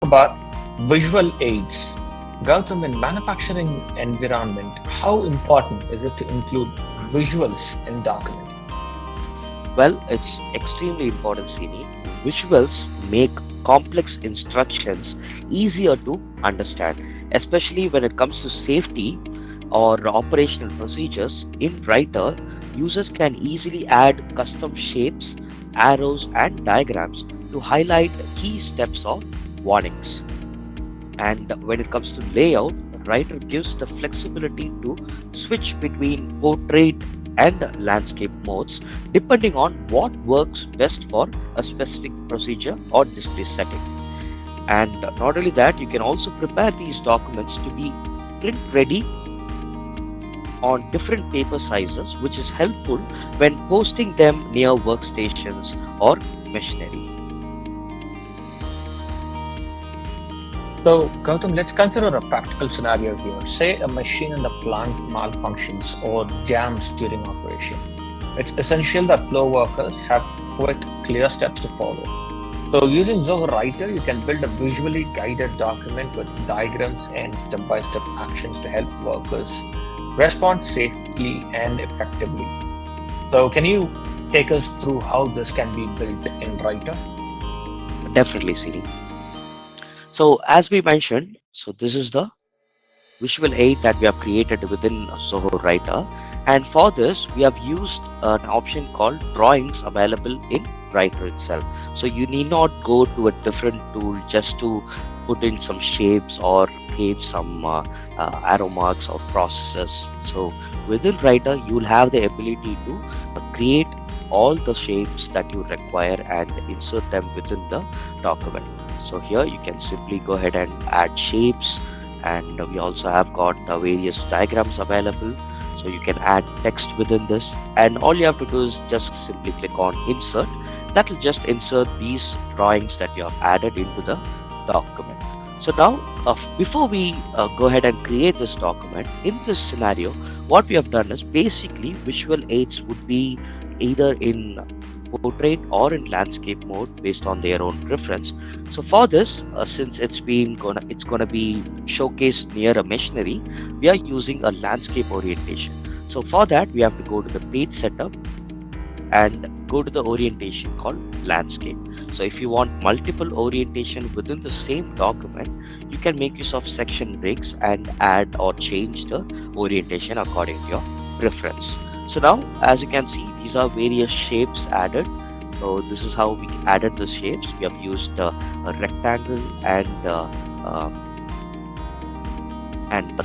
About visual aids. Gautam, in manufacturing environment, how important is it to include visuals in document? Well, it's extremely important, Sini. Visuals make complex instructions easier to understand, especially when it comes to safety or operational procedures. In Writer, users can easily add custom shapes, arrows, and diagrams to highlight key steps or warnings. And when it comes to layout, Writer gives the flexibility to switch between portrait and landscape modes depending on what works best for a specific procedure or display setting. And not only that, you can also prepare these documents to be print ready on different paper sizes, which is helpful when posting them near workstations or machinery. So, Gautam, let's consider a practical scenario here. Say a machine in the plant malfunctions or jams during operation. It's essential that flow workers have quick, clear steps to follow. So, using Zoho Writer, you can build a visually guided document with diagrams and step-by-step actions to help workers respond safely and effectively. So, can you take us through how this can be built in Writer? Definitely, Siri. So as we mentioned, so this is the visual aid that we have created within Zoho Writer. And for this, we have used an option called drawings available in Writer itself. So you need not go to a different tool just to put in some shapes or create some arrow marks or processes. So within Writer, you will have the ability to create all the shapes that you require and insert them within the document. So here you can simply go ahead and add shapes, and we also have got various diagrams available, so you can add text within this, and all you have to do is just simply click on insert. That will just insert these drawings that you have added into the document. So now before we go ahead and create this document, in this scenario what we have done is basically visual aids would be either in portrait or in landscape mode based on their own preference. So for this, since it's gonna be showcased near a machinery, we are using a landscape orientation. So for that, we have to go to the page setup and go to the orientation called landscape. So if you want multiple orientation within the same document, you can make use of section breaks and add or change the orientation according to your preference. So now, as you can see, these are various shapes added. So this is how we added the shapes. We have used a rectangle and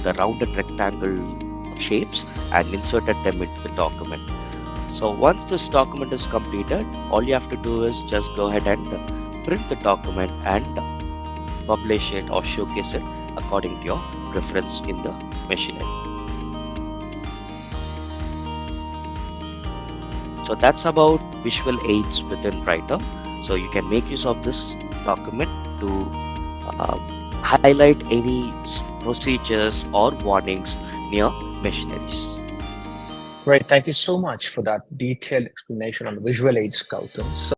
the rounded rectangle shapes and inserted them into the document. So once this document is completed, all you have to do is just go ahead and print the document and publish it or showcase it according to your preference in the machinery. So that's about visual aids within Writer. So you can make use of this document to highlight any procedures or warnings near machineries. Great, thank you so much for that detailed explanation on visual aids, Gautam. So